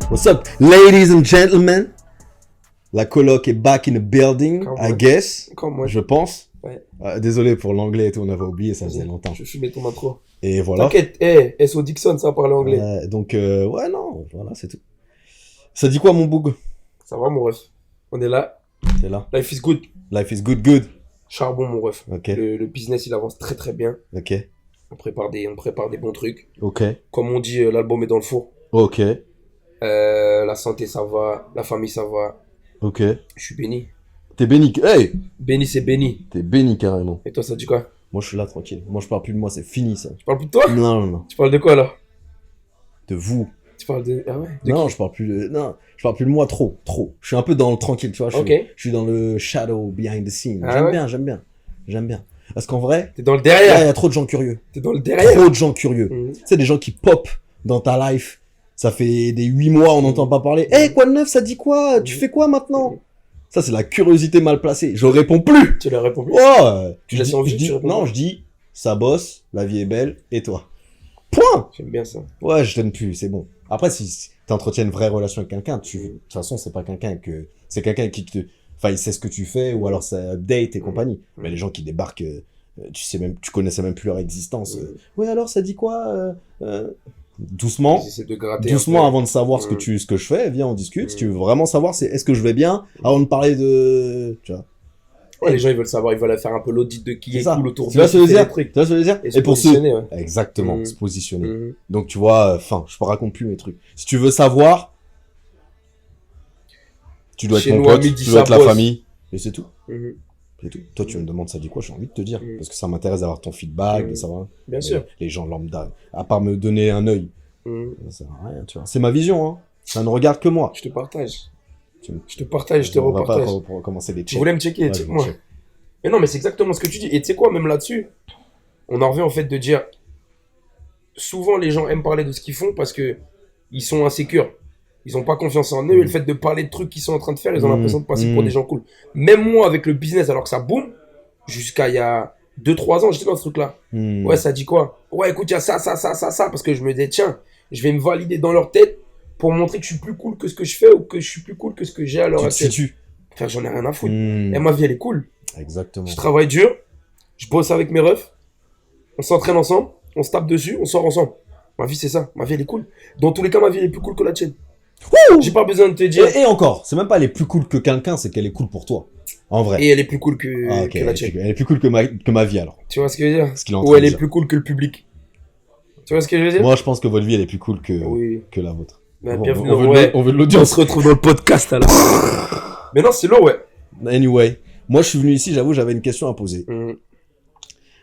What's up, ladies and gentlemen? La coloc est back in the building, I guess. Je pense. Ouais. Désolé pour l'anglais et tout, on avait oublié, ça faisait longtemps. Je fumais ton intro. Et voilà. T'inquiète, S.O. Dixon, ça parle anglais. Donc, ouais, non, voilà, c'est tout. Ça dit quoi, mon boug? Ça va, mon ref? On est là. T'es là. Life is good. Life is good, good. Charbon, mon ref. Ok. Le business, il avance très très bien. Ok. On prépare des bons trucs. Ok. Comme on dit, l'album est dans le four. Ok. La santé, ça va. La famille, ça va. Ok. Je suis béni. T'es béni. Hey! Béni, c'est béni. T'es béni carrément. Et toi, ça dit quoi? Moi, je suis là tranquille. Moi, je parle plus de moi, c'est fini ça. Tu parles plus de toi? Non, non, non. Tu parles de quoi, là? De vous. Tu parles de... Ah ouais? De Non, qui? je parle plus de... Non, je parle plus de moi trop. Je suis un peu dans le tranquille, tu vois. Ok. Je suis dans le shadow, behind the scene. Ah J'aime ouais? bien, j'aime bien. J'aime bien. Parce qu'en vrai, T'es dans le il y derrière. a trop de gens curieux. T'es dans le derrière. Trop de gens curieux. Mhm. Tu sais, des gens qui pop dans ta life. Ça fait des 8 mois, on n'entend pas parler. Hey, quoi de neuf, ça dit quoi? Tu fais quoi maintenant? Ça, c'est la curiosité mal placée. Je réponds plus. Tu leur réponds plus? Oh, Tu laisses en vie, tu réponds non, pas. je dis, ça bosse, la vie est belle, et toi? Point. J'aime bien ça. Ouais, je donne plus, c'est bon. Après, si t'entretiens une vraie relation avec quelqu'un, de toute façon, c'est pas quelqu'un c'est quelqu'un qui te, enfin, il sait ce que tu fais, ou alors ça date et compagnie. Mais les gens qui débarquent, tu connaissais même plus leur existence. Ouais, alors, ça dit quoi? Doucement. J'essaie de gratter Doucement un peu. avant de savoir ce que je fais, viens, on discute. Si tu veux vraiment savoir, c'est est-ce que je vais bien, avant de parler de, tu vois. Ouais, les gens, ils veulent savoir, ils veulent faire un peu l'audit de qui C'est est ça. cool autour Tu d'eux, vois ce que je veux qui fait dire? des trucs. Tu vois ce que je veux dire? Et se pour ceux, positionner, ouais. exactement, Mhm. se positionner. Mhm. Donc, tu vois, enfin, je raconte plus mes trucs. Si tu veux savoir, tu dois être Chez mon nous, pote, Hamid, tu dit dois ça être la bosse. famille, et c'est tout. Mhm. C'est tout. Toi, tu me demandes ça dit quoi, j'ai envie de te dire, Mhm. parce que ça m'intéresse d'avoir ton feedback, de savoir. Bien sûr. Les gens lambda, à part me donner un œil, Mhm. ça sert à rien, tu vois. C'est ma vision, hein. Ça ne regarde que moi. Je te partage. Tu me- Je te partage, je te On va pas repartage. recommencer les Tu checks. voulais me checker, Ouais, je check-moi. me check. Mais non, mais c'est exactement ce que tu dis. Et tu sais quoi, même là-dessus, on en revient au fait de dire, souvent les gens aiment parler de ce qu'ils font parce que ils sont insécures. Ils ont pas confiance en eux et le fait de parler de trucs qu'ils sont en train de faire, ils ont l'impression de passer pour des gens cool. Même moi, avec le business, alors que ça boom, jusqu'à il y a 2-3 ans, j'étais dans ce truc-là. Hmm. Ouais, ça dit quoi? Ouais, écoute, il y a ça, parce que je me disais, tiens, je vais me valider dans leur tête pour montrer que je suis plus cool que ce que je fais ou que je suis plus cool que ce que j'ai à l'heure Tu te actuelle. situes. Enfin, j'en ai rien à foutre. Hmm. Et ma vie, elle est cool. Exactement. Je travaille dur, je bosse avec mes refs, on s'entraîne ensemble, on se tape dessus, on sort ensemble. Ma vie, c'est ça. Ma vie, elle est cool. Dans tous les cas, ma vie, elle est plus cool que la tienne. J'ai pas besoin de te dire. Et encore, c'est même pas elle est plus cool que quelqu'un, c'est qu'elle est cool pour toi. En vrai. Et elle est plus cool que, Ah, ok, que la tienne. elle est plus cool que ma vie alors. Tu vois ce que je veux dire? Ce qu'il est en Ou train elle de est dire. plus cool que le public. Tu vois ce que je veux dire? Moi, je pense que votre vie, elle est plus cool que, Oui. que la vôtre. Bah, Bon, bienvenue on, dans veut ouais. on veut de On l'audience. se retrouve dans le podcast alors. Mais non, c'est lourd, ouais. Anyway, moi, je suis venu ici, j'avoue, j'avais une question à poser. Mhm.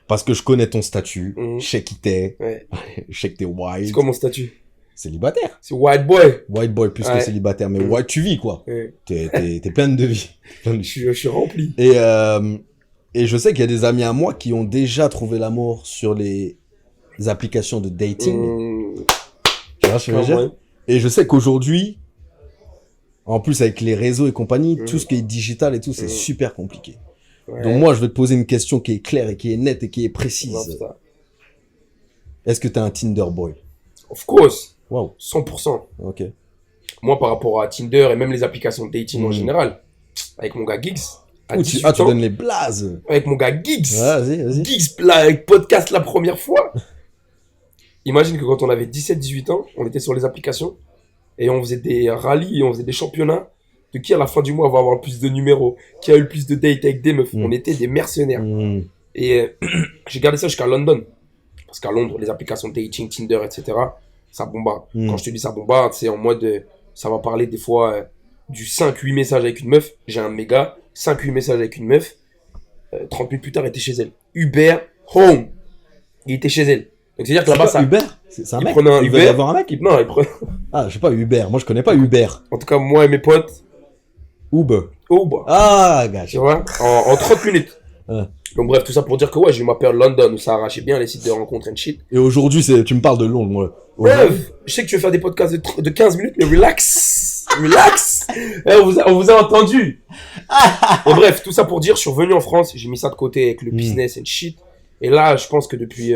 Parce que je connais ton statut, Mhm. je sais qui t'es, Ouais. je sais que t'es white. C'est quoi mon statut? Célibataire. C'est white boy. White boy plus que Ouais. célibataire, mais white, tu vis, quoi. Ouais. T'es pleine de vie. Pleine de vie. Je suis rempli. Et je sais qu'il y a des amis à moi qui ont déjà trouvé l'amour sur les applications de dating. Mhm. Tu vois ce que je veux dire? Ouais. Et je sais qu'aujourd'hui, en plus avec les réseaux et compagnie, tout ce qui est digital et tout, c'est super compliqué. Ouais. Donc moi, je vais te poser une question qui est claire et qui est nette et qui est Non, précise. putain. Est-ce que t'es un Tinder boy? Of course. Waouh, 100%. ok. Moi, par rapport à Tinder et même les applications de dating en général, avec mon gars Giggs, à Ouh, 18 tu ans, donnes les blazes. avec mon gars Giggs, Ouais, vas-y. Giggs, là, avec podcast la première fois. Imagine que quand on avait 17-18 ans, on était sur les applications et on faisait des rallyes et on faisait des championnats de qui à la fin du mois va avoir le plus de numéros, qui a eu le plus de dates avec des meufs. On était des mercenaires. Hmm. Et j'ai gardé ça jusqu'à London. Parce qu'à Londres, les applications de dating, Tinder, etc., ça bombarde. Quand je te dis ça bombarde, c'est en mode, ça va parler des fois du 5-8 messages avec une meuf. J'ai un méga, 5-8 messages avec une meuf. 30 minutes plus tard, il était chez elle. Uber, home. Il était chez elle. Donc c'est-à-dire que là-bas, ça... Uber? C'est un il mec? prenait un Il doit Uber. y avoir un mec? Non, il prenait... Ah, je sais pas, Uber. Moi, je connais pas Uber. En tout cas, moi et mes potes, Uber. Uber. Ah, gars. Tu vois, en 30 minutes. Ouais. Donc bref, tout ça pour dire que ouais, j'ai eu ma période London où ça arrachait bien les sites de rencontres and shit. Et aujourd'hui, tu me parles de Londres, moi. Bref, je sais que tu veux faire des podcasts de 15 minutes, mais relax. Relax. On vous a entendu. Et bref, tout ça pour dire, je suis revenu en France, j'ai mis ça de côté avec le business and shit. Et là, je pense que depuis,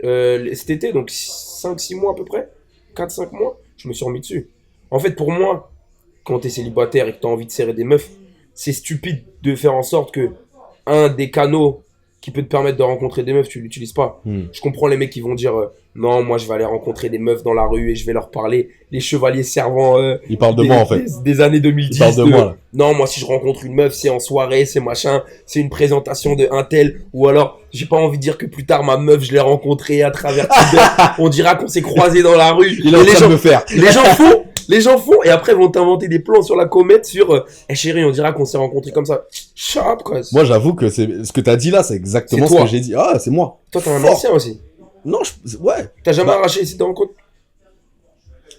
cet été, donc 5-6 mois à peu près, 4-5 mois, je me suis remis dessus. En fait, pour moi, quand t'es célibataire et que t'as envie de serrer des meufs, c'est stupide de faire en sorte que un des canaux qui peut te permettre de rencontrer des meufs, tu l'utilises pas. Je comprends les mecs qui vont dire non, moi je vais aller rencontrer des meufs dans la rue et je vais leur parler. Les chevaliers servants. Ils parlent de moi en fait. Des années 2010. Ils parlent de moi là. Non, moi si je rencontre une meuf, c'est en soirée, c'est machin, c'est une présentation de un tel. Ou alors, j'ai pas envie de dire que plus tard ma meuf, je l'ai rencontrée à travers Tinder. On dira qu'on s'est croisés dans la rue. Il est en train de me faire. Les gens font et après vont t'inventer des plans sur la comète sur chérie, on dira qu'on s'est rencontrés comme ça. Shut up, quoi. Moi, j'avoue que c'est ce que t'as dit là, c'est exactement ce que j'ai dit. Ah, c'est moi. Toi, t'es un ancien aussi. Non, ouais. T'as jamais arraché si t'es en compte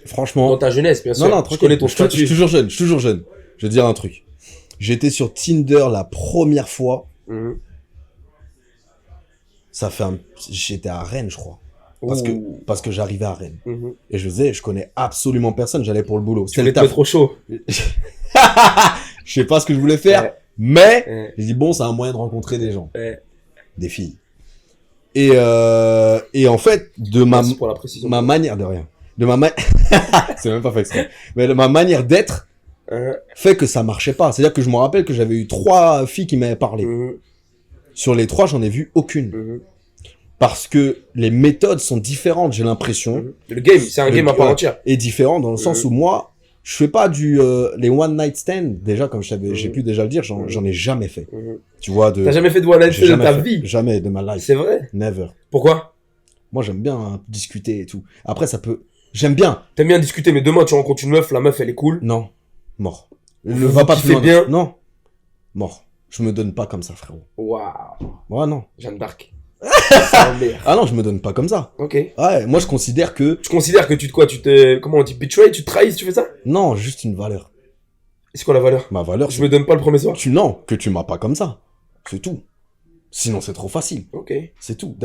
Franchement. dans ta jeunesse, bien sûr. Non, je connais ton je statut. suis toujours jeune. Je vais te dire un truc. J'étais sur Tinder la première fois. Ça fait j'étais à Rennes, je crois. Parce que j'arrivais à Rennes. Et je connais absolument personne, j'allais pour le boulot. Tu voulais te mettre au chaud. Je sais pas ce que je voulais faire, mais j'ai dit bon, c'est un moyen de rencontrer des gens. Des filles. Et en fait, Merci pour la précision. ma manière de rien. C'est même pas fait exprès. Mais ma manière d'être fait que ça marchait pas. C'est-à-dire que je me rappelle que j'avais eu 3 filles qui m'avaient parlé. Sur les 3, j'en ai vu aucune. Parce que les méthodes sont différentes, j'ai l'impression. Le game, c'est un game à part entière. Et différent dans le sens où moi, je fais pas les one night stand. Déjà, comme j'ai pu déjà le dire, j'en ai jamais fait. Tu vois, T'as jamais fait de one night stand de ta vie? Jamais de ma life. C'est vrai? Never. Pourquoi? Moi, j'aime bien discuter et tout. Après, j'aime bien. T'aimes bien discuter, mais demain, tu rencontres une meuf, la meuf, elle est cool. Non. Mort. Ne va pas plus loin. Bien. Non. Mort. Je me donne pas comme ça, frérot. Waouh. Ouais, non. Jeanne d'Arc. Ah non, je me donne pas comme ça. Ok. Ouais, moi je considère que... Tu considères que comment on dit, betray, tu te trahis, tu fais ça? Non, juste une valeur. C'est quoi la valeur? Ma valeur, Je me donne pas le premier soir. Non, que tu m'as pas comme ça. C'est tout. Sinon, c'est trop facile. Ok. C'est tout.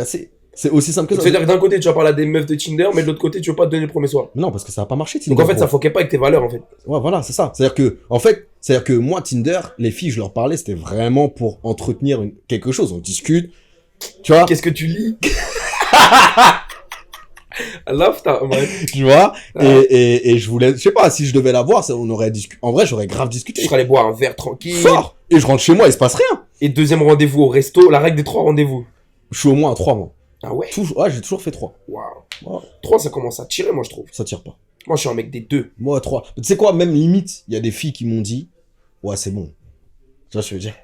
C'est aussi simple que ça. C'est-à-dire que d'un côté, tu vas parler à des meufs de Tinder, mais de l'autre côté, tu veux pas te donner le premier soir. Non, parce que ça a pas marché, Tinder. Donc en fait, ça foquait pas avec tes valeurs, en fait. Ouais, voilà, c'est ça. C'est-à-dire que moi, Tinder, les filles, je leur parlais, c'était vraiment pour entretenir quelque chose. On discute. Tu vois? Qu'est-ce que tu lis? I love that, man. Tu vois? Et je voulais, je sais pas, si je devais la voir, on aurait discuté. En vrai, j'aurais grave discuté. Je serais allé boire un verre tranquille. Fort! Et je rentre chez moi, il se passe rien. Et deuxième rendez-vous au resto, la règle des 3 rendez-vous. Je suis au moins à 3 mois. Ah ouais? Ouais, j'ai toujours fait 3. Waouh. 3, ça commence à tirer, moi, je trouve. Ça tire pas. Moi, je suis un mec des 2. Moi, 3. Tu sais quoi, même limite, il y a des filles qui m'ont dit, ouais, c'est bon. Tu vois ce que je veux dire?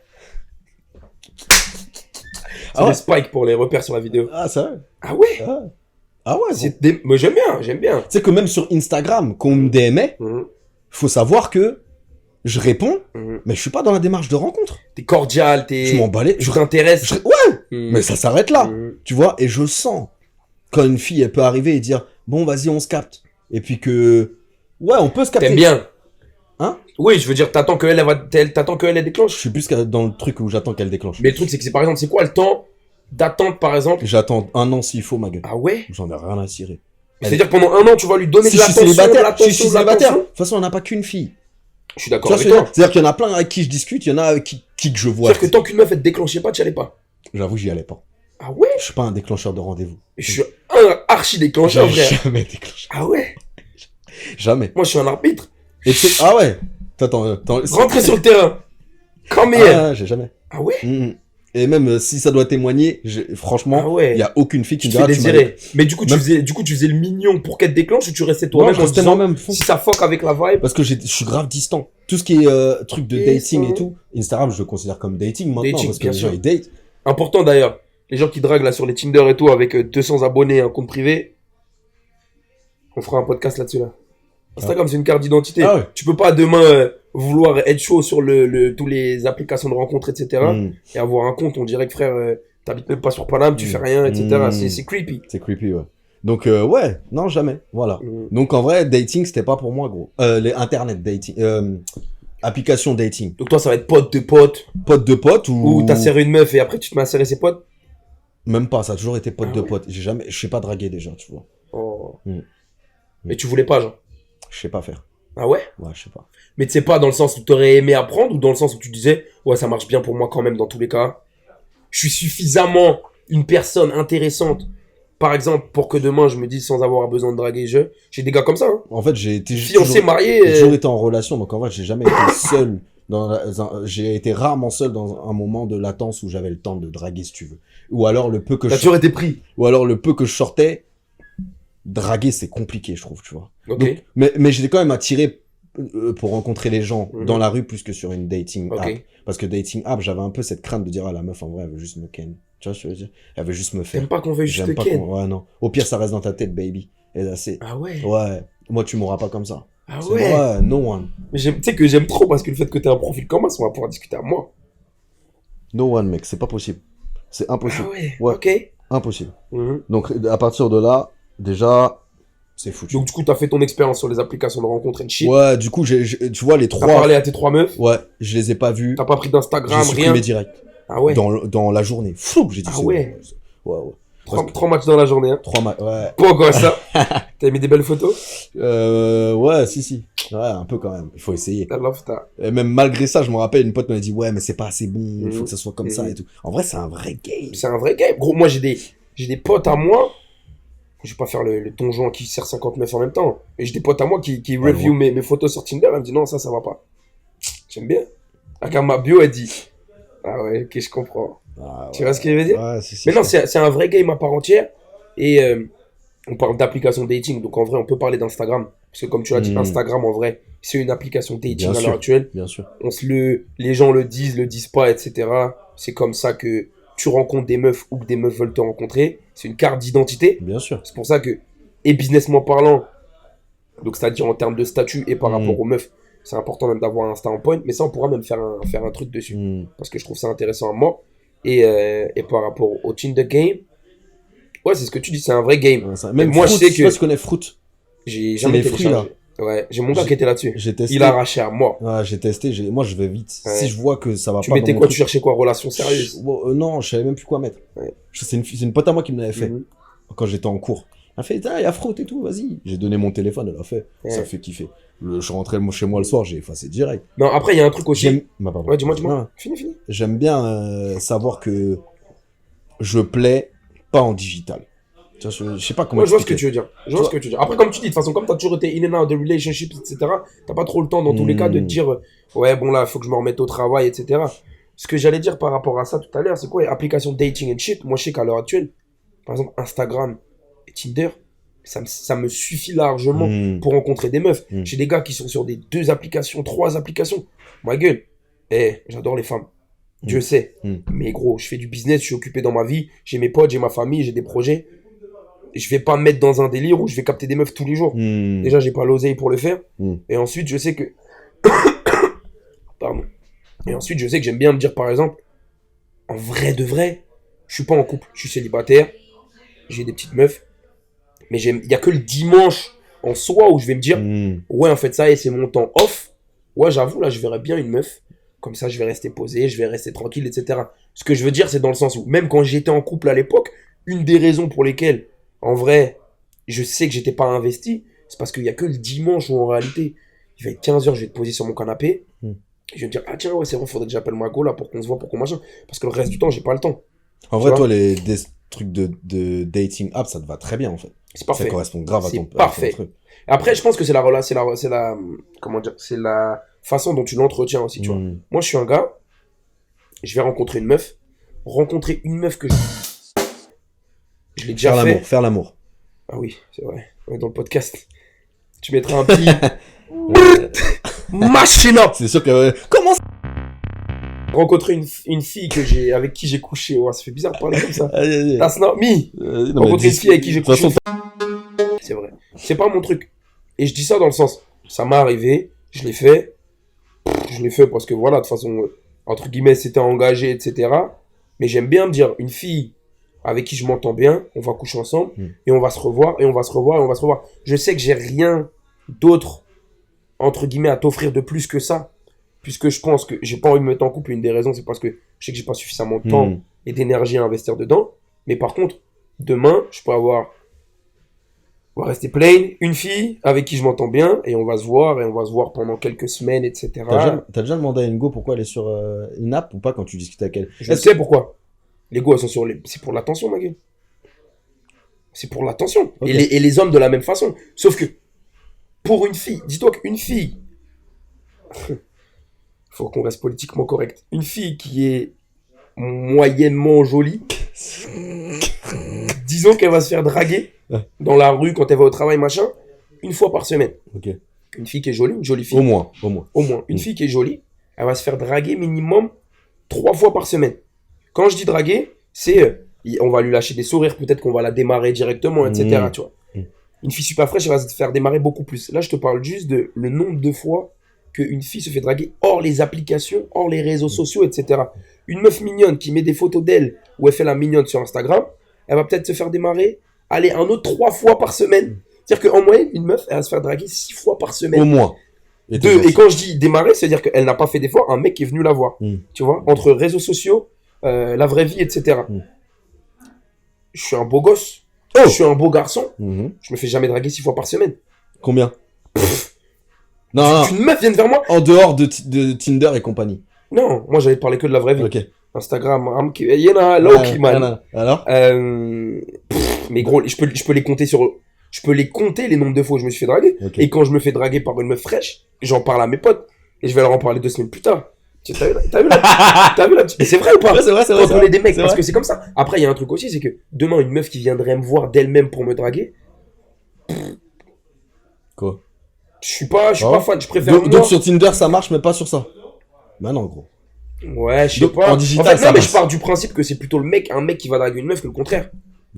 C'est des spikes pour les repères sur la vidéo. Ah, c'est vrai? Ah ouais? Ah ouais? Mais j'aime bien. Tu sais que même sur Instagram, quand on me DMait, faut savoir que je réponds, mais je suis pas dans la démarche de rencontre. T'es cordial, je m'en balais. Tu t'intéresses. Ouais! Mais ça s'arrête là. Tu vois? Et je sens quand une fille, elle peut arriver et dire, bon, vas-y, on se capte. Et puis que, ouais, on peut se capter. T'aimes bien. Hein? Oui, je veux dire, t'attends qu'elle déclenche. Je suis plus dans le truc où j'attends qu'elle déclenche. Mais le truc, c'est que par exemple, c'est quoi le temps d'attente, par exemple? J'attends 1 an s'il faut, ma gueule. Ah ouais? J'en ai rien à cirer. C'est-à-dire que pendant 1 an, tu vas lui donner de l'attention. Je suis célibataire. De toute façon, on n'a pas qu'une fille. Je suis d'accord avec toi. C'est-à-dire qu'il y en a plein avec qui je discute, il y en a avec qui que je vois. C'est-à-dire que tant qu'une meuf, elle te déclenchait pas, tu y allais pas. J'avoue, j'y allais pas. Ah ouais? Je suis pas un déclencheur de rendez-vous. Je suis un archi déclencheur, frère. Jamais déclencheur. Ah ouais? Jamais. Moi, je suis un arbitre. Et ah ouais? Attends. Rentrer sur le terrain. Comme hier. J'ai jamais. Ah ouais? Et même si ça doit témoigner, franchement, il y a aucune fille qui me dira. Mais du coup, tu faisais le mignon pour qu'elle te déclenche ou tu restais toi-même en disant moi-même. Si ça fuck avec la vibe. Parce que je suis grave distant. Tout ce qui est truc de dating et tout, Instagram, je le considère comme dating maintenant parce que les gens ils datent. Important d'ailleurs. Les gens qui draguent là sur les Tinder et tout avec 200 abonnés, un compte privé. On fera un podcast là-dessus là. Instagram, c'est une carte d'identité. Ah ouais. Tu peux pas demain vouloir être chaud sur tous les applications de rencontres, etc. Et avoir un compte, on dirait que frère, t'habites même pas sur Paname, tu fais rien, etc. C'est creepy. C'est creepy, ouais. Donc, ouais, non, jamais. Voilà. Donc, en vrai, dating, c'était pas pour moi, gros. Les internet dating, application dating. Donc, toi, ça va être pote de pote. Pote de pote ou t'as serré une meuf et après, tu te mets à serrer ses potes. Même pas, ça a toujours été pote de pote. Je sais pas draguer déjà, tu vois. Oh. Mais tu voulais pas, genre? Je sais pas faire. Ah ouais? Ouais, je sais pas. Mais tu sais pas dans le sens où t'aurais aimé apprendre ou dans le sens où tu disais, ouais, ça marche bien pour moi quand même dans tous les cas. Je suis suffisamment une personne intéressante par exemple, pour que demain je me dise sans avoir besoin de draguer, j'ai des gars comme ça. Hein. En fait, j'ai été Fiancé, marié. j'ai toujours été en relation, donc en fait, j'ai jamais été seul. J'ai été rarement seul dans un moment de latence où j'avais le temps de draguer, si tu veux. Ou alors le peu que T'as toujours été pris. Ou alors le peu que je sortais, draguer, c'est compliqué, je trouve, tu vois. Ok. Donc, mais j'étais quand même attiré pour rencontrer les gens dans la rue plus que sur une dating app. Parce que dating app, j'avais un peu cette crainte de dire, ah, la meuf, en vrai, elle veut juste me ken. Tu vois ce que je veux dire? Elle veut juste me faire. T'aimes pas qu'on veut juste te ken? Ouais, non. Au pire, ça reste dans ta tête, baby. Et là, c'est... Ah ouais? Ouais. Moi, tu m'auras pas comme ça. Ah c'est ouais? Ouais, no one. Mais tu sais que j'aime trop parce que le fait que t'aies un profil comme moi, on va pouvoir discuter à moi. No one, mec, c'est pas possible. C'est impossible. Ah ouais? Ouais. Ok. Impossible. Donc, à partir de là, déjà, c'est foutu. Donc, du coup, t'as fait ton expérience sur les applications de rencontres et de shit. Ouais, du coup, tu vois, les T'as 3... parlé à tes 3 meufs. Ouais, je les ai pas vus. T'as pas pris d'Instagram, J'ai supprimé rien. direct. Ah ouais? Dans la journée. Flou, j'ai dit Ah c'est ouais? bon. Ouais. 3 matchs dans la journée, hein. 3 matchs, ouais. Pourquoi ça? T'as mis des belles photos? Ouais, si. Ouais, un peu quand même. Il faut essayer. I love that. Et même malgré ça, je me rappelle, une pote m'a dit, ouais, mais c'est pas assez bon, il faut que ça soit comme ça et tout. En vrai, c'est un vrai game. C'est un vrai game. Gros, moi, j'ai des potes à moi. Je vais pas faire le donjon qui sert 59 en même temps. Mais j'ai des potes à moi qui review mes photos sur Tinder. Elle me dit non, ça va pas. J'aime bien. Regarde ma bio, elle dit. Ah ouais, ok, je comprends. Ah, ouais. Tu vois ce que je veux dire? Ouais, mais non, c'est un vrai game à part entière. Et on parle d'application dating. Donc en vrai, on peut parler d'Instagram. Parce que comme tu l'as dit, Instagram, en vrai, c'est une application dating à l'heure actuelle. Bien sûr. Les gens le disent pas, etc. C'est comme ça que tu rencontres des meufs ou que des meufs veulent te rencontrer. C'est une carte d'identité. Bien sûr. C'est pour ça que, et businessment parlant, donc c'est-à-dire en termes de statut et par rapport aux meufs, c'est important même d'avoir un Insta en point. Mais ça, on pourra même faire un truc dessus. Parce que je trouve ça intéressant à moi. Et par rapport au Tinder game, ouais, c'est ce que tu dis, c'est un vrai game. Ouais, même moi, Fruit, je sais que. Tu connais Fruit. J'ai jamais les fruits, là. Ouais, j'ai mon gars qui était là-dessus. J'ai testé. Il a arraché à moi. Ouais, j'ai testé. Moi, je vais vite. Ouais. Si je vois que ça va tu pas. mettais quoi? Tu cherchais quoi? Relation sérieuse? Non, je savais même plus quoi mettre. Ouais. C'est une pote à moi qui me l'avait fait. Quand j'étais en cours. Elle a fait, il y a Fruit et tout, vas-y. J'ai donné mon téléphone, elle a fait. Ouais. Ça fait kiffer. Je rentrais chez moi le soir, j'ai effacé direct. Non, après, il y a un truc aussi. Pardon. Ouais, dis-moi. Fini. J'aime bien savoir que je plais pas en digital. Tu vois, je sais pas comment. Ouais, je vois ce que tu veux dire. Après, comme tu dis, de toute façon, comme t'as toujours été in and out de relationships, etc., t'as pas trop le temps, dans tous les cas, de te dire, ouais, bon, là, faut que je me remette au travail, etc. Ce que j'allais dire par rapport à ça tout à l'heure, c'est quoi? Application dating and shit. Moi, je sais qu'à l'heure actuelle, par exemple, Instagram et Tinder, ça me suffit largement pour rencontrer des meufs. J'ai des gars qui sont sur des 2 applications, 3 applications. Ma gueule. J'adore les femmes. Dieu sait. Mais gros, je fais du business, je suis occupé dans ma vie, j'ai mes potes, j'ai ma famille, j'ai des projets. Je vais pas me mettre dans un délire où je vais capter des meufs tous les jours. Déjà, j'ai pas l'oseille pour le faire. Et ensuite, je sais que... Pardon. Et ensuite, je sais que j'aime bien me dire, par exemple, en vrai de vrai, je suis pas en couple, je suis célibataire, j'ai des petites meufs, mais il y a que le dimanche en soi où je vais me dire, ouais, en fait, ça y est, c'est mon temps off. Ouais, j'avoue, là, je verrais bien une meuf. Comme ça, je vais rester posé, je vais rester tranquille, etc. Ce que je veux dire, c'est dans le sens où, même quand j'étais en couple à l'époque, une des raisons pour lesquelles, en vrai, je sais que j'étais pas investi, c'est parce qu'il y a que le dimanche où, en réalité, il va être 15h, je vais te poser sur mon canapé, je vais me dire, ah tiens, ouais, c'est vrai, faudrait que j'appelle Margot, là, pour qu'on se voit, pour qu'on machin. Parce que le reste du temps, j'ai pas le temps. En vrai, toi, des trucs de dating app, ça te va très bien, en fait. C'est parfait. Ça correspond grave à ton truc. Après, je pense que c'est comment dire, c'est la façon dont tu l'entretiens aussi, tu vois. Moi, je suis un gars, je vais rencontrer une meuf que je l'ai déjà fait. Faire l'amour. Ah oui, c'est vrai. On est dans le podcast. Tu mettras un petit machine up. C'est sûr que comment rencontrer une fille avec qui j'ai couché. Ouais, ça fait bizarre de parler comme ça. That's not me. Rencontrer une fille avec qui j'ai couché. C'est vrai. C'est pas mon truc. Et je dis ça dans le sens, ça m'est arrivé, je l'ai fait. Je l'ai fait parce que voilà, de toute façon, entre guillemets, c'était engagé, etc. Mais j'aime bien me dire, une fille avec qui je m'entends bien, on va coucher ensemble, et on va se revoir, et on va se revoir, et on va se revoir. Je sais que j'ai rien d'autre, entre guillemets, à t'offrir de plus que ça. Puisque je pense que j'ai pas envie de me mettre en couple, une des raisons, c'est parce que je sais que j'ai pas suffisamment de temps et d'énergie à investir dedans. Mais par contre, demain, je peux on va rester plain, une fille avec qui je m'entends bien, et on va se voir pendant quelques semaines, etc. T'as déjà demandé à une go pourquoi elle est sur une app ou pas quand tu discutes avec elle? Je sais pourquoi. Les go, elles sont c'est pour l'attention, ma gueule. C'est pour l'attention. Ok. Et les hommes de la même façon. Sauf que, pour une fille, dis-toi qu'une fille, faut qu'on reste politiquement correct. Une fille qui est moyennement jolie, disons qu'elle va se faire draguer dans la rue quand elle va au travail, machin, une fois par semaine. Ok. Une fille qui est jolie, une jolie fille. Au moins. Au moins. Une fille qui est jolie, elle va se faire draguer minimum 3 fois par semaine. Quand je dis draguer, c'est on va lui lâcher des sourires, peut-être qu'on va la démarrer directement, etc. Tu vois. Une fille super fraîche, elle va se faire démarrer beaucoup plus. Là, je te parle juste de le nombre de fois qu'une fille se fait draguer hors les applications, hors les réseaux sociaux, etc. Une meuf mignonne qui met des photos d'elle où elle fait la mignonne sur Instagram, elle va peut-être se faire démarrer, allez, un autre 3 fois par semaine. C'est-à-dire qu'en moyenne, une meuf, elle va se faire draguer 6 fois par semaine. Au moins. Et quand je dis démarrer, c'est-à-dire qu'elle n'a pas fait d'effort, un mec est venu la voir. Tu vois, entre réseaux sociaux, la vraie vie, etc. Je suis un beau gosse. Je suis un beau garçon. Je me fais jamais draguer 6 fois par semaine. Combien? Non. Qu'une meuf vienne vers moi. En dehors de Tinder et compagnie. Non, moi j'avais parlé que de la vraie vie. Ok. Instagram, il y en a low-key, man. Alors mais gros, je peux les compter je peux les compter les nombres de fois où je me suis fait draguer. Ok. Et quand je me fais draguer par une meuf fraîche, j'en parle à mes potes. Et je vais leur en parler 2 semaines plus tard. T'as vu la petite... Mais c'est vrai ou pas? Ouais, c'est vrai. Quand on est des mecs, parce vrai. que c'est comme ça. Après, il y a un truc aussi, c'est que demain, une meuf qui viendrait me voir d'elle-même pour me draguer, Quoi? je suis pas fan, je préfère Donc sur Tinder, ça marche, mais pas sur ça. Bah non, gros. Ouais, je sais Donc, pas. en digital, fait, ça non, mais marche. je pars du principe que c'est plutôt un mec qui va draguer une meuf que le contraire.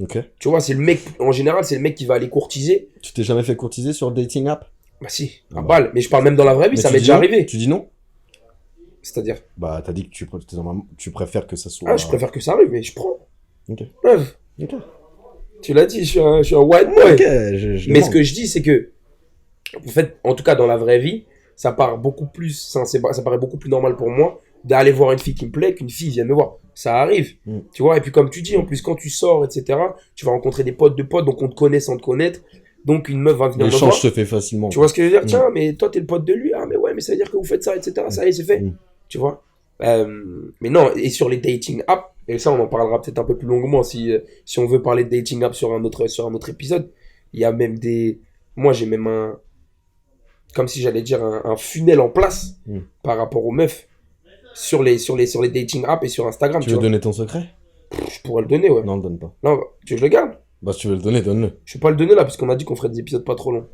Ok. Tu vois, c'est le mec, en général, c'est le mec qui va aller courtiser. Tu t'es jamais fait courtiser sur le dating app? Bah si, à Ouais. balle. Mais je parle même dans la vraie vie, Mais ça tu m'est dis déjà non arrivé. Tu dis non? C'est-à-dire, Bah t'as dit que tu préfères que ça soit... je préfère que ça arrive, mais je prends. Ok. Meuf, Ok. tu l'as dit, je suis un white boy. Ok, je Mais ce que je dis, c'est que, en fait, en tout cas, dans la vraie vie, ça paraît beaucoup plus normal pour moi d'aller voir une fille qui me plaît qu'une fille vienne me voir. Ça arrive, tu vois. Et puis, comme tu dis, en plus, quand tu sors, etc., tu vas rencontrer des potes de potes, donc on te connaît sans te connaître. Donc, une meuf va venir me voir. L'échange se fait facilement. Tu vois ce que je veux dire? Tiens, mais toi, t'es le pote de lui. Ah, mais ouais, mais ça veut dire que vous faites ça, etc. Ça y est, c'est fait. Tu vois? Mais non, et sur les dating apps, et ça, on en parlera peut-être un peu plus longuement si on veut parler de dating apps sur un autre épisode. Il y a même moi, j'ai même comme si j'allais dire un funnel en place par rapport aux meufs sur les dating apps et sur Instagram. Tu veux donner ton secret? Je pourrais le donner, ouais. Non, le donne pas. Non, tu veux que je le garde? Bah si tu veux le donner, donne-le. Je vais pas le donner là, parce qu'on a dit qu'on ferait des épisodes pas trop longs.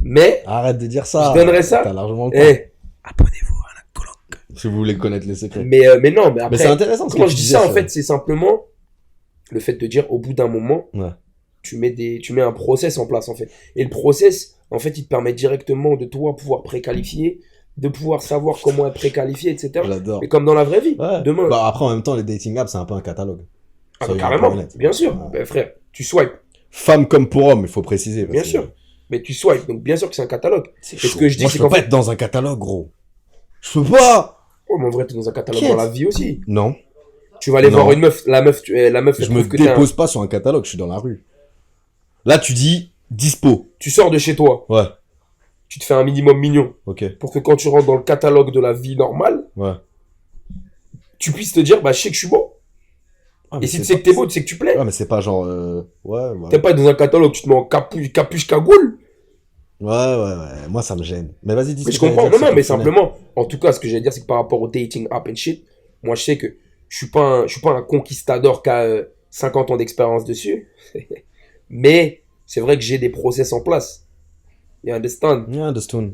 Mais, Arrête de dire ça. je donnerai ça. T'as largement le temps. Abonnez-vous à la coloc. Si vous voulez connaître les secrets. Mais non, mais après, Mais c'est intéressant ce que quand tu je dis disais, ça, en fait, c'est simplement le fait de dire, au bout d'un moment, Ouais. tu mets un process en place, en fait. Et le process, en fait, il te permet directement de toi pouvoir préqualifier, de pouvoir savoir comment être préqualifié, etc. J'adore. Mais comme dans la vraie vie, Ouais. demain. Bah après, en même temps, les dating apps, c'est un peu un catalogue. Ah, Soyons carrément, un peu honnêtes. bien sûr. Ouais. Ben, frère, tu swipes, Femme comme pour homme, il faut préciser. parce bien que sûr. Mais tu swipes, donc bien sûr que c'est un catalogue. C'est Et ce chaud. que je dis, Moi, c'est je peux qu'en pas fait- être dans un catalogue, gros. Je peux pas. Oh, mais en vrai, t'es dans un catalogue Qu'est-ce dans la vie aussi. Non. Tu vas aller Non. voir une meuf, la meuf, elle Je me trouve que t'es dépose pas sur un catalogue, je suis dans la rue. Là, tu dis dispo. Tu sors de chez toi, Ouais. tu te fais un minimum mignon, Ok. pour que quand tu rentres dans le catalogue de la vie normale, Ouais. tu puisses te dire, bah, je sais que je suis beau. Ah, mais Et si c'est tu sais que t'es beau, tu sais que tu plais. Ouais, mais c'est pas genre. Ouais. T'es pas dans un catalogue, tu te mets en capuche cagoule. Ouais. Moi, ça me gêne. Mais vas-y, dis Mais ce je que t'allais comprends. dire, Non, c'est mais personnel. simplement, en tout cas, ce que j'allais dire, c'est que par rapport au dating app and shit, moi, je sais que je suis pas un conquistador qui a 50 ans d'expérience dessus. Mais c'est vrai que j'ai des process en place. You understand? Yeah, understand.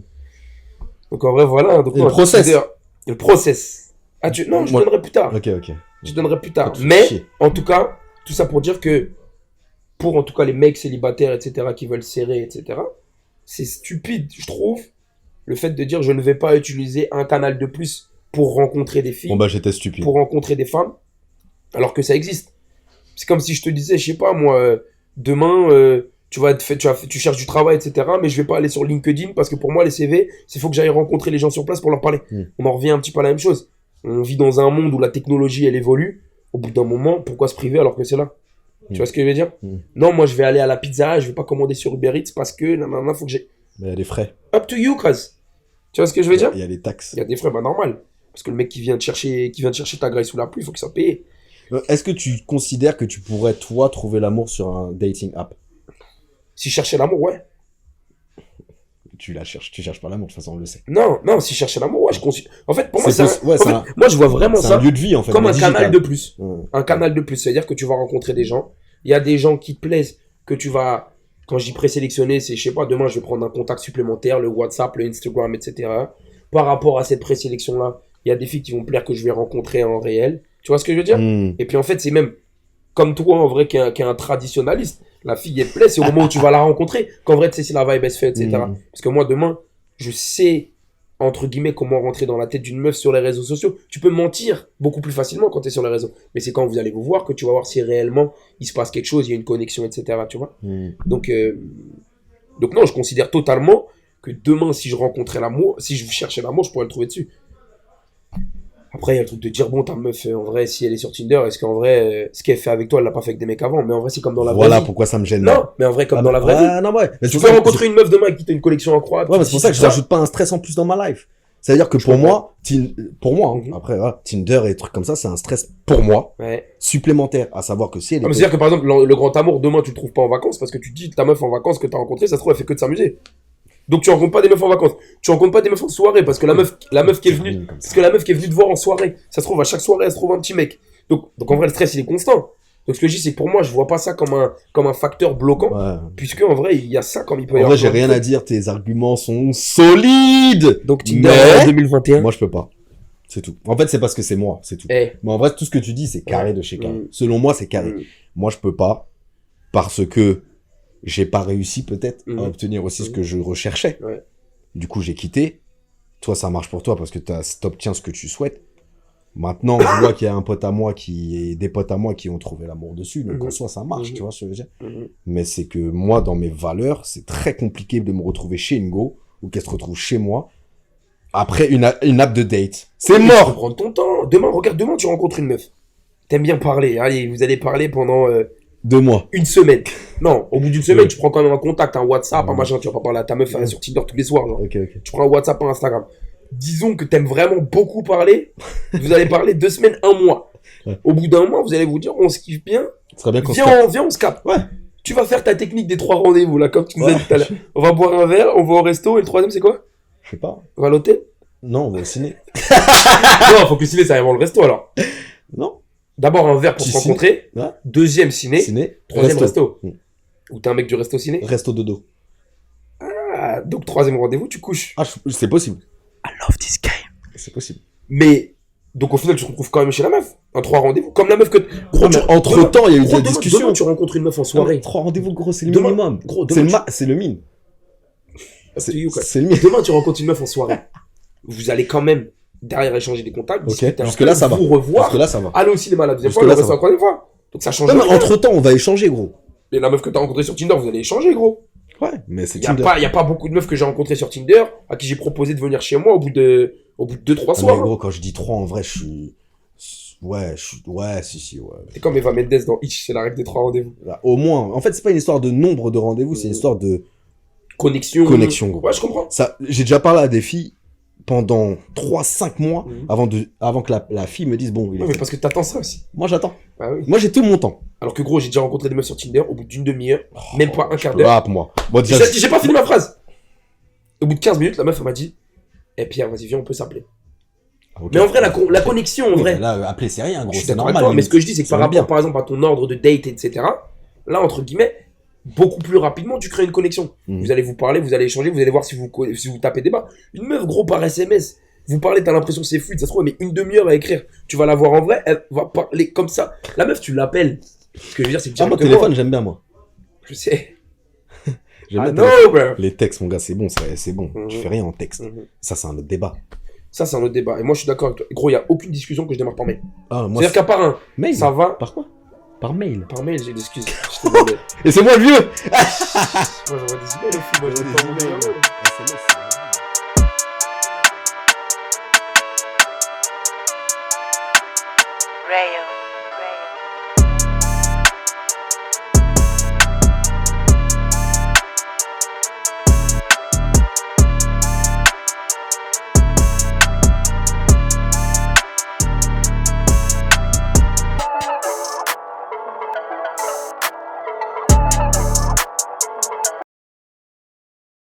Donc, en vrai, voilà. Donc, Et non, le process? Le process. Ah, non, je Moi- donnerai plus tard. Ok. Je donnerai plus tard. Pas de Mais, souci. en tout cas, tout ça pour dire que, pour en tout cas les mecs célibataires, etc., qui veulent serrer, etc., c'est stupide, je trouve, le fait de dire je ne vais pas utiliser un canal de plus pour rencontrer des filles, Bon, bah, j'étais stupide. pour rencontrer des femmes, alors que ça existe. C'est comme si je te disais, je sais pas, moi, demain, tu cherches du travail, etc., mais je vais pas aller sur LinkedIn parce que pour moi, les CV, c'est faut que j'aille rencontrer les gens sur place pour leur parler. On en revient un petit peu à la même chose. On vit dans un monde où la technologie, elle évolue. Au bout d'un moment, pourquoi se priver alors que c'est là? Tu vois ce que je veux dire? Non, moi, je vais aller à la pizza, je vais pas commander sur Uber Eats parce que, nanana, faut que j'ai... Mais il y a des frais. Up to you, cuz. Tu vois ce que je veux dire? Il y a des taxes. Il y a des frais, bah normal. Parce que le mec qui vient te chercher ta graille sous la pluie, il faut qu'il soit payé. Est-ce que tu considères que tu pourrais, toi, trouver l'amour sur un dating app? Si je cherchais l'amour, ouais. Tu cherches pas l'amour, de toute façon, on le sait. Non, si je cherchais l'amour, ouais, En fait, pour moi, moi, je vois vraiment c'est ça un lieu de vie, en fait. comme un canal de plus. Ouais. Un canal de plus. C'est-à-dire que tu vas rencontrer des gens. Il y a des gens qui te plaisent, que tu vas, quand je dis présélectionner, c'est, je sais pas, demain, je vais prendre un contact supplémentaire, le WhatsApp, le Instagram, etc. Par rapport à cette présélection-là, il y a des filles qui vont me plaire que je vais rencontrer en réel. Tu vois ce que je veux dire? Et puis, en fait, c'est même comme toi, en vrai, qui est un traditionnaliste. La fille, elle te plaît, c'est au moment où tu vas la rencontrer qu'en vrai, tu sais si la vibe, elle se fait, etc. Parce que moi, demain, je sais, entre guillemets, comment rentrer dans la tête d'une meuf sur les réseaux sociaux. Tu peux mentir beaucoup plus facilement quand tu es sur les réseaux. Mais c'est quand vous allez vous voir que tu vas voir si réellement il se passe quelque chose, il y a une connexion, etc. Tu vois. Donc non, je considère totalement que demain, si je rencontrais l'amour, si je cherchais l'amour, je pourrais le trouver dessus. Après, il y a le truc de dire, bon, ta meuf, en vrai, si elle est sur Tinder, est-ce qu'en vrai, ce qu'elle fait avec toi, elle l'a pas fait avec des mecs avant? Mais en vrai, c'est comme dans la vraie vie. Voilà pourquoi ça me gêne. Non, mais en vrai, comme dans la vraie vie. Non, ouais. Tu peux rencontrer une meuf demain avec qui t'as une collection incroyable. Ouais, mais c'est pour ça que je rajoute pas un stress en plus dans ma life. C'est-à-dire que pour moi, après, voilà, Tinder et trucs comme ça, c'est un stress pour moi, supplémentaire. À savoir que si elle est. C'est-à-dire que par exemple, le grand amour, demain, tu le trouves pas en vacances parce que tu te dis, ta meuf en vacances que t'as rencontrée, ça se trouve, elle fait que de s'amuser. Donc tu rencontres pas des meufs en vacances, tu rencontres pas des meufs en soirée parce que la meuf qui est venue te voir en soirée, ça se trouve à chaque soirée elle se trouve un petit mec. Donc en vrai le stress il est constant. Donc ce que je dis c'est que pour moi je vois pas ça comme un facteur bloquant puisque en vrai il y a ça comme il peut y avoir. En vrai j'ai rien à dire, tes arguments sont solides. Donc Tinder en 2021. Moi je peux pas. C'est tout. En fait c'est parce que c'est moi, c'est tout. Mais en vrai tout ce que tu dis c'est carré de chez carré. Selon moi c'est carré. Moi je peux pas parce que j'ai pas réussi peut-être à obtenir aussi ce que je recherchais. Du coup, j'ai quitté. Toi, ça marche pour toi parce que t'obtiens ce que tu souhaites. Maintenant, je vois qu'il y a des potes à moi qui ont trouvé l'amour dessus. Donc, en soi, ça marche, tu vois ce que je veux dire. Mais c'est que moi, dans mes valeurs, c'est très compliqué de me retrouver chez une go ou qu'elle se retrouve chez moi après une app de date. C'est mort! Tu peux prendre ton temps. Demain, tu rencontres une meuf. T'aimes bien parler. Allez, vous allez parler pendant 2 mois. Une semaine. Non, au bout d'une semaine, tu prends quand même un contact, un WhatsApp, un machin, tu vas pas parler à ta meuf sur Tinder tous les soirs. Genre. Tu prends un WhatsApp, un Instagram. Disons que t'aimes vraiment beaucoup parler, vous allez parler 2 semaines, 1 mois. Au bout d'un mois, vous allez vous dire, on se kiffe bien. Viens, on se capte. Tu vas faire ta technique des 3 rendez-vous, là, comme tu nous as dit tout à l'heure. On va boire un verre, on va au resto, et le 3e, c'est quoi? Je sais pas. On va à l'hôtel? Non, on va au ciné. Non, faut que le ciné, ça aille avant le resto, alors. Non. D'abord un verre pour se rencontrer, 2e ciné, 3e resto. Ou t'es un mec du resto ciné? Resto dodo. Ah, donc 3e rendez-vous, tu couches. Ah, c'est possible. I love this game. C'est possible. Mais, donc au final, tu te retrouves quand même chez la meuf. En 3 rendez-vous. Comme la meuf que... Entre temps, il y a eu des discussions. Demain, tu rencontres une meuf en soirée. 3 rendez-vous, gros, c'est le minimum. C'est le mine. C'est le mine. Demain, tu rencontres une meuf en soirée. Vous allez quand même derrière échanger des contacts. Jusque là, ça va. Vous revoir. Jusque là, ça va. Aller au cinéma la 2e fois, le resto la 3e fois. Donc ça change. Entre temps, on va échanger, gros. Et la meuf que t'as rencontrée sur Tinder, vous allez échanger, gros. Ouais, mais c'est Tinder. Y a pas beaucoup de meufs que j'ai rencontrées sur Tinder à qui j'ai proposé de venir chez moi au bout de 2-3 soirs. Mais gros, quand je dis 3, en vrai, je suis... Ouais. C'est comme Eva Mendes dans Hitch, c'est la règle des 3 rendez-vous. Bah, au moins. En fait, c'est pas une histoire de nombre de rendez-vous, c'est une histoire de... Connexion, gros. Ouais, je comprends. J'ai déjà parlé à des filles pendant 3-5 mois avant que la fille me dise bon. Mais parce que t'attends ça aussi. Moi, j'attends. Bah oui. Moi, j'ai tout mon temps. Alors que gros, j'ai déjà rencontré des meufs sur Tinder au bout d'une demi-heure, même pas un quart d'heure. Ah, pour moi. J'ai pas fini ma phrase. Au bout de 15 minutes, la meuf elle m'a dit Pierre, vas-y, viens, on peut s'appeler. Mais en vrai, la connexion, en vrai. Là, appeler, c'est rien, gros. C'est normal. Mais ce que je dis, c'est que par rapport, par exemple, à ton ordre de date, etc., là, entre guillemets, beaucoup plus rapidement, tu crées une connexion. Vous allez vous parler, vous allez échanger, vous allez voir si vous tapez des barres. Une meuf, gros, par SMS, vous parlez, t'as l'impression que c'est fluide, ça se trouve, mais une demi-heure à écrire. Tu vas la voir en vrai, elle va parler comme ça. La meuf, tu l'appelles. Ce que je veux dire, c'est que moi, téléphone, j'aime bien, moi. Je sais. J'aime bien les textes, mon gars, c'est bon, c'est bon. Tu fais rien en texte. Ça, c'est un autre débat. Ça, c'est un autre débat. Et moi, je suis d'accord avec toi. Gros, il n'y a aucune discussion que je démarre par mail. C'est-à-dire qu'à part un mail, ça va. Par quoi? Par mail. Par mail, j'ai des excuses. Et c'est moi le vieux. Moi, j'envoie des emails aussi. Moi, j'envoie des emails.